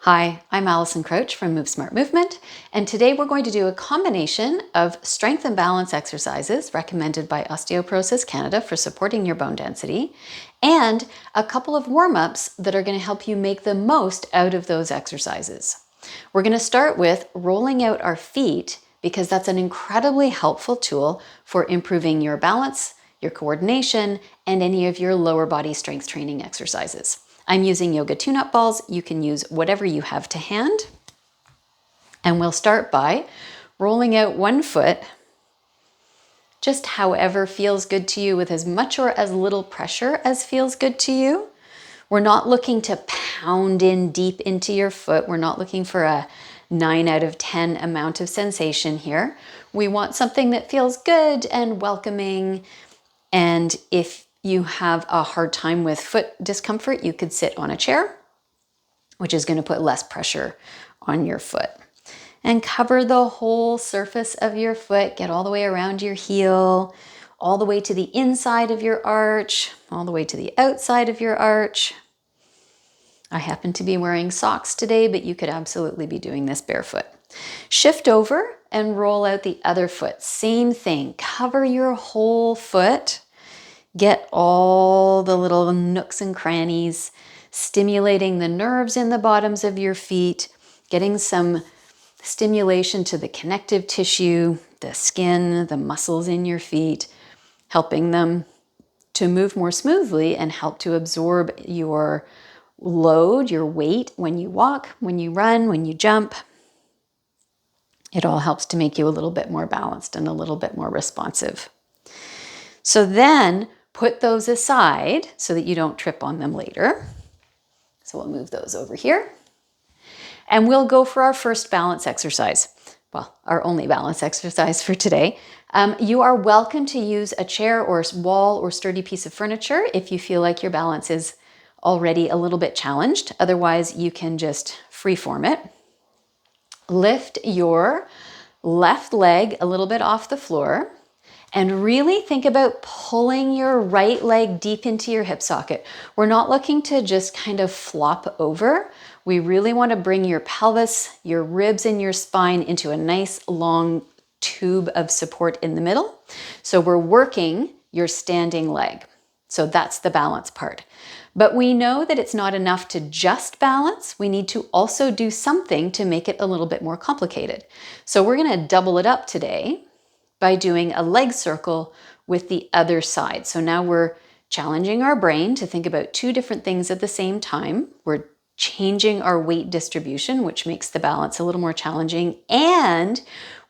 Hi, I'm Alison Crouch from Move Smart Movement, and today we're going to do a combination of strength and balance exercises recommended by Osteoporosis Canada for supporting your bone density, and a couple of warm-ups that are going to help you make the most out of those exercises. We're going to start with rolling out our feet because that's an incredibly helpful tool for improving your balance, your coordination, and any of your lower body strength training exercises. I'm using yoga tune-up balls. You can use whatever you have to hand. And we'll start by rolling out one foot, just however feels good to you, with as much or as little pressure as feels good to you. We're not looking to pound in deep into your foot. We're not looking for a 9 out of 10 amount of sensation here. We want something that feels good and welcoming. And if you have a hard time with foot discomfort, you could sit on a chair, which is going to put less pressure on your foot. And cover the whole surface of your foot. Get all the way around your heel, all the way to the inside of your arch, all the way to the outside of your arch. I happen to be wearing socks today, but you could absolutely be doing this barefoot. Shift over and roll out the other foot. Same thing. Cover your whole foot. Get all the little nooks and crannies, stimulating the nerves in the bottoms of your feet, getting some stimulation to the connective tissue, the skin, the muscles in your feet, helping them to move more smoothly and help to absorb your load, your weight when you walk, when you run, when you jump. It all helps to make you a little bit more balanced and a little bit more responsive. So then put those aside so that you don't trip on them later. So we'll move those over here. And we'll go for our first balance exercise. Well, our only balance exercise for today. You are welcome to use a chair or a wall or sturdy piece of furniture if you feel like your balance is already a little bit challenged. Otherwise, you can just freeform it. Lift your left leg a little bit off the floor. And really think about pulling your right leg deep into your hip socket. We're not looking to just kind of flop over. We really want to bring your pelvis, your ribs, and your spine into a nice long tube of support in the middle. So we're working your standing leg. So that's the balance part. But we know that it's not enough to just balance. We need to also do something to make it a little bit more complicated. So we're going to double it up today by doing a leg circle with the other side. So now we're challenging our brain to think about two different things at the same time. We're changing our weight distribution, which makes the balance a little more challenging, and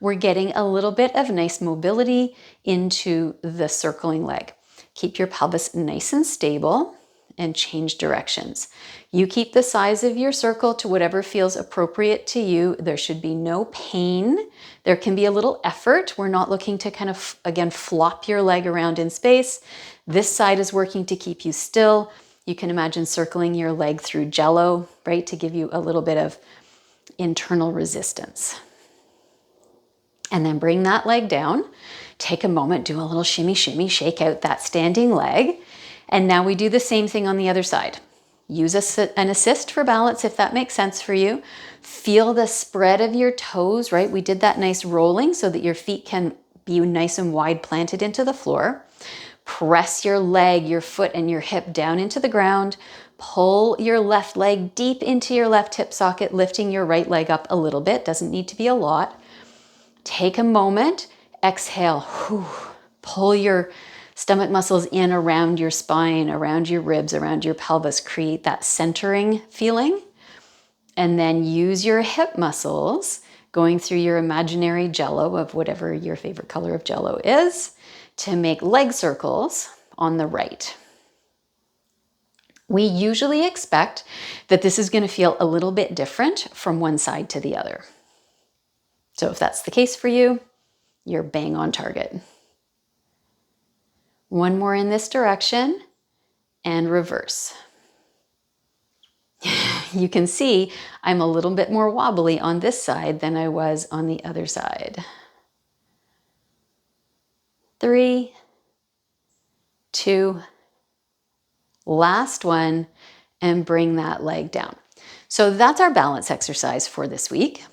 we're getting a little bit of nice mobility into the circling leg. Keep your pelvis nice and stable and change directions. You keep the size of your circle to whatever feels appropriate to you. There should be no pain. There can be a little effort. We're not looking to kind of, again, flop your leg around in space. This side is working to keep you still. You can imagine circling your leg through Jello, right, to give you a little bit of internal resistance. And then bring that leg down. Take a moment, do a little shimmy, shimmy, shake out that standing leg. And now we do the same thing on the other side. Use an assist for balance if that makes sense for you. Feel the spread of your toes, right? We did that nice rolling so that your feet can be nice and wide planted into the floor. Press your leg, your foot, and your hip down into the ground. Pull your left leg deep into your left hip socket, lifting your right leg up a little bit. Doesn't need to be a lot. Take a moment, exhale, pull your stomach muscles in around your spine, around your ribs, around your pelvis. Create that centering feeling. And then use your hip muscles, going through your imaginary Jello of whatever your favorite color of Jello is, to make leg circles on the right. We usually expect that this is going to feel a little bit different from one side to the other. So if that's the case for you, you're bang on target. One more in this direction and reverse. You can see I'm a little bit more wobbly on this side than I was on the other side. 3, 2, last one, and bring that leg down. So that's our balance exercise for this week.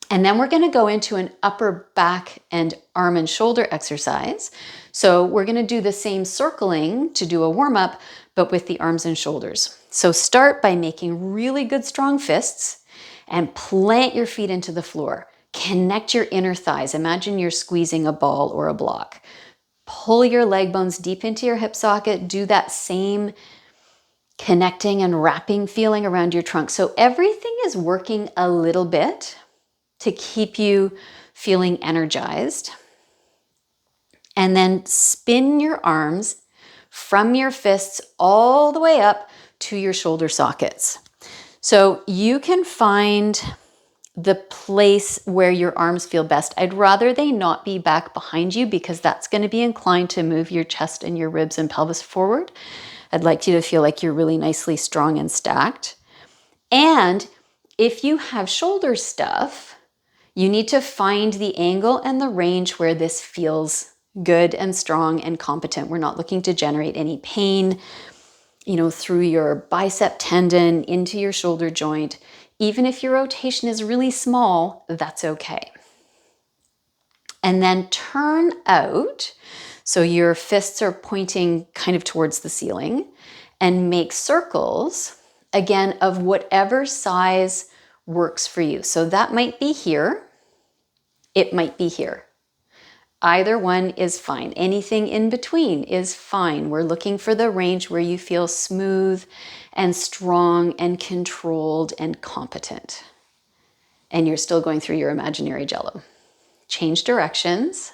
And then we're going to go into an upper back and arm and shoulder exercise. So we're going to do the same circling to do a warm-up, but with the arms and shoulders. So start by making really good strong fists and plant your feet into the floor. Connect your inner thighs. Imagine you're squeezing a ball or a block. Pull your leg bones deep into your hip socket. Do that same connecting and wrapping feeling around your trunk. So everything is working a little bit to keep you feeling energized. And then spin your arms from your fists all the way up to your shoulder sockets. So you can find the place where your arms feel best. I'd rather they not be back behind you because that's going to be inclined to move your chest and your ribs and pelvis forward. I'd like you to feel like you're really nicely strong and stacked. And if you have shoulder stuff, you need to find the angle and the range where this feels good and strong and competent. We're not looking to generate any pain, through your bicep tendon into your shoulder joint. Even if your rotation is really small, that's okay. And then turn out, so your fists are pointing kind of towards the ceiling, and make circles, again, of whatever size works for you. So that might be here. It might be here. Either one is fine. Anything in between is fine. We're looking for the range where you feel smooth and strong and controlled and competent. And you're still going through your imaginary jello. Change directions.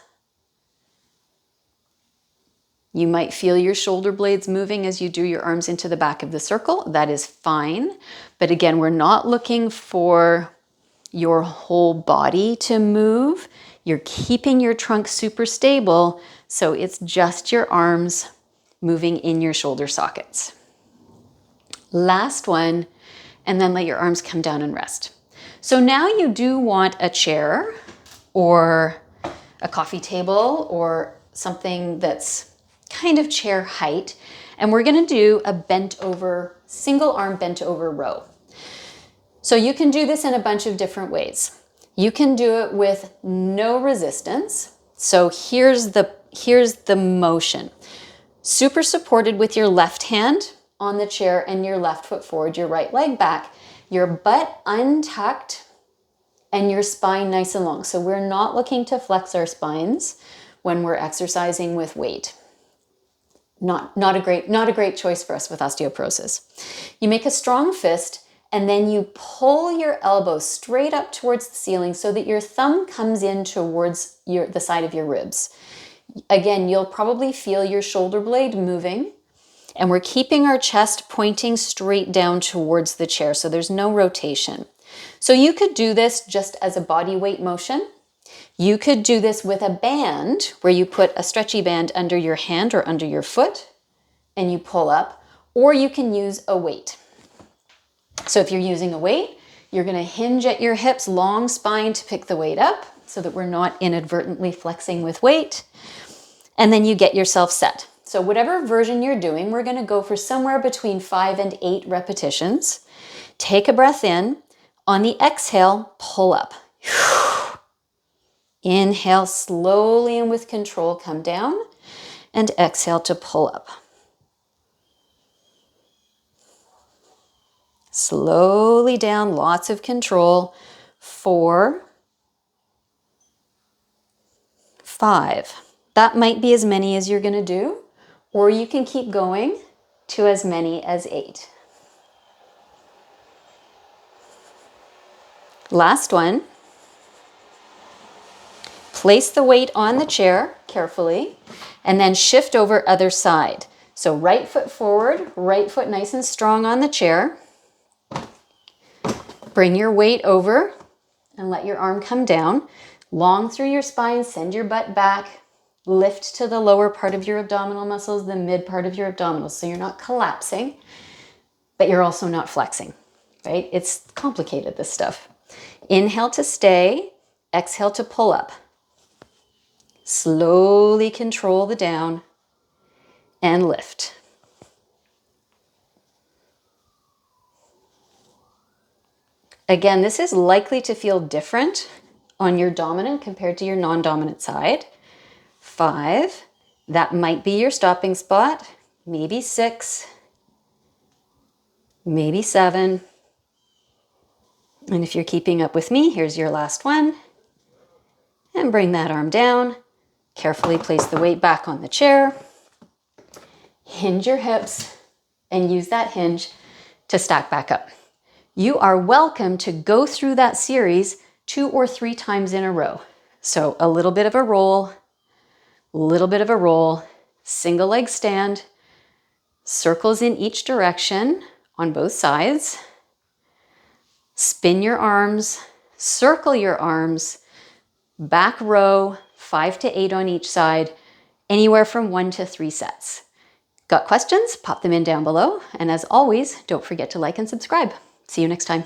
You might feel your shoulder blades moving as you do your arms into the back of the circle. That is fine. But again, we're not looking for your whole body to move. You're keeping your trunk super stable, so it's just your arms moving in your shoulder sockets. Last one, and then let your arms come down and rest. So now you do want a chair or a coffee table or something that's kind of chair height, and we're going to do a bent over, single arm bent over row. So you can do this in a bunch of different ways. You can do it with no resistance. So here's the motion. Super supported with your left hand on the chair and your left foot forward, your right leg back, your butt untucked and your spine nice and long. So we're not looking to flex our spines when we're exercising with weight. Not a great choice for us with osteoporosis. You make a strong fist, and then you pull your elbow straight up towards the ceiling so that your thumb comes in towards the side of your ribs. Again, you'll probably feel your shoulder blade moving, and we're keeping our chest pointing straight down towards the chair, so there's no rotation. So you could do this just as a body weight motion. You could do this with a band where you put a stretchy band under your hand or under your foot and you pull up, or you can use a weight. So if you're using a weight, you're going to hinge at your hips, long spine to pick the weight up so that we're not inadvertently flexing with weight. And then you get yourself set. So whatever version you're doing, we're going to go for somewhere between 5 and 8 repetitions. Take a breath in. On the exhale, pull up. Inhale slowly and with control, come down, and exhale to pull up. Slowly down, lots of control. 4, 5. That might be as many as you're going to do, or you can keep going to as many as 8. Last one. Place the weight on the chair carefully, and then shift over other side. So right foot forward, right foot nice and strong on the chair. Bring your weight over and let your arm come down. Long through your spine, send your butt back. Lift to the lower part of your abdominal muscles, the mid part of your abdominals. So you're not collapsing, but you're also not flexing, right? It's complicated, this stuff. Inhale to stay, exhale to pull up. Slowly control the down and lift. Again, this is likely to feel different on your dominant compared to your non-dominant side. 5, that might be your stopping spot, maybe 6, maybe 7. And if you're keeping up with me, here's your last one. And bring that arm down. Carefully place the weight back on the chair. Hinge your hips and use that hinge to stack back up. You are welcome to go through that series 2 or 3 times in a row. So a little bit of a roll, single leg stand, circles in each direction on both sides. Spin your arms, circle your arms, back row, 5 to 8 on each side, anywhere from 1 to 3 sets. Got questions? Pop them in down below. And as always, don't forget to like and subscribe. See you next time.